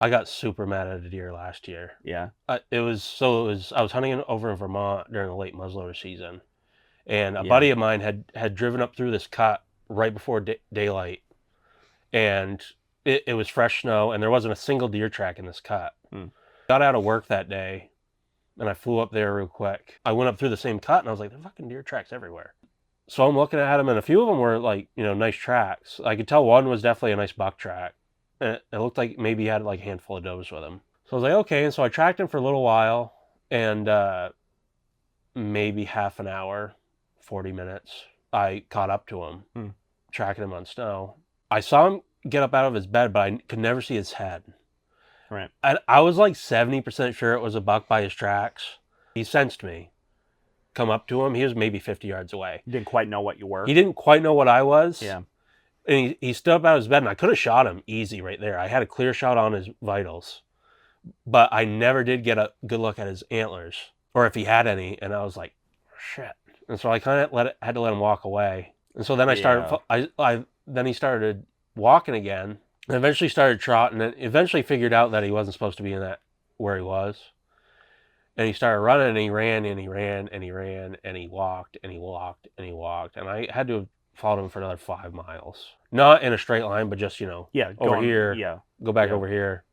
I got super mad at a deer last year. Yeah. I was hunting over in Vermont during the late muzzleloader season, and a Yeah. buddy of mine had driven up through this cut right before daylight, and it was fresh snow, and there wasn't a single deer track in this cut. Got out of work that day, and I flew up there real quick. I went up through the same cut, and I was like, "There are fucking deer tracks everywhere." So I'm looking at them, and a few of them were like, nice tracks. I could tell one was definitely a nice buck track. And it looked like maybe he had like a handful of does with him. So I was like, okay. And so I tracked him for a little while, and maybe half an hour, 40 minutes, I caught up to him, tracking him on snow. I saw him get up out of his bed, but I could never see his head. Right. And I was like 70% sure it was a buck by his tracks. He sensed me come up to him. He was maybe 50 yards away. You didn't quite know what you were. He didn't quite know what I was. Yeah. And he stood up out of his bed, and I could have shot him easy right there. I had a clear shot on his vitals, but I never did get a good look at his antlers or if he had any. And I was like, shit. And so I kind of had to let him walk away. And so then I started. Then he started walking again, and eventually started trotting, and eventually figured out that he wasn't supposed to be in that where he was. And he started running, and he ran, and he ran, and he ran, and he walked, and he walked, and he walked, and I had to have followed him for another 5 miles, not in a straight line, but just over here, go back over here.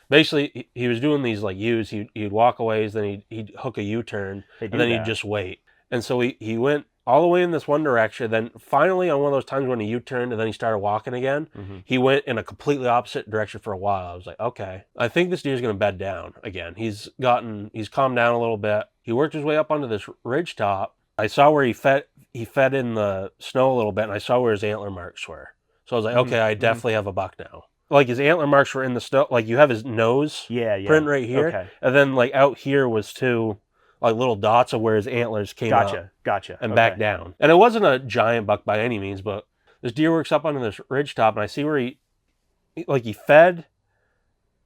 Basically, he was doing these like U's. He'd walk a ways, then he'd hook a U-turn, and then he'd just wait. And so he went all the way in this one direction. Then finally, on one of those times when he U-turned and then he started walking again, he went in a completely opposite direction for a while. I was like, okay, I think this deer's going to bed down again. He's calmed down a little bit. He worked his way up onto this ridge top. I saw where he fed in the snow a little bit, and I saw where his antler marks were. So I was like, okay, I definitely have a buck now. Like his antler marks were in the snow. Like you have his nose print right here, and then like out here was two like little dots of where his antlers came out. Gotcha. And back down. And it wasn't a giant buck by any means, but this deer works up onto this ridge top, and I see where he fed,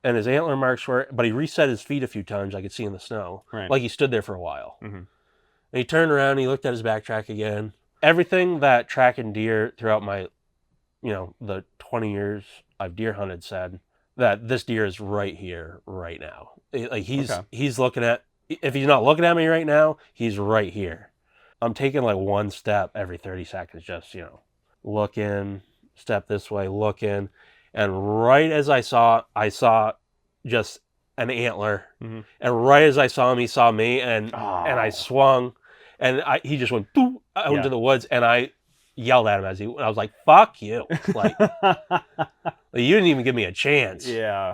and his antler marks were, but he reset his feet a few times. I could see in the snow, like he stood there for a while. And he turned around, and he looked at his back track again. Everything that tracking deer throughout my, the 20 years I've deer hunted said that this deer is right here, right now. Like he's looking at. If he's not looking at me right now, he's right here. I'm taking like one step every 30 seconds, just, looking, step this way, looking. And right as I saw just an antler. And right as I saw him, he saw me, and I swung, and he just went out into the woods, and I yelled at him I was like, fuck you. Like, you didn't even give me a chance. Yeah.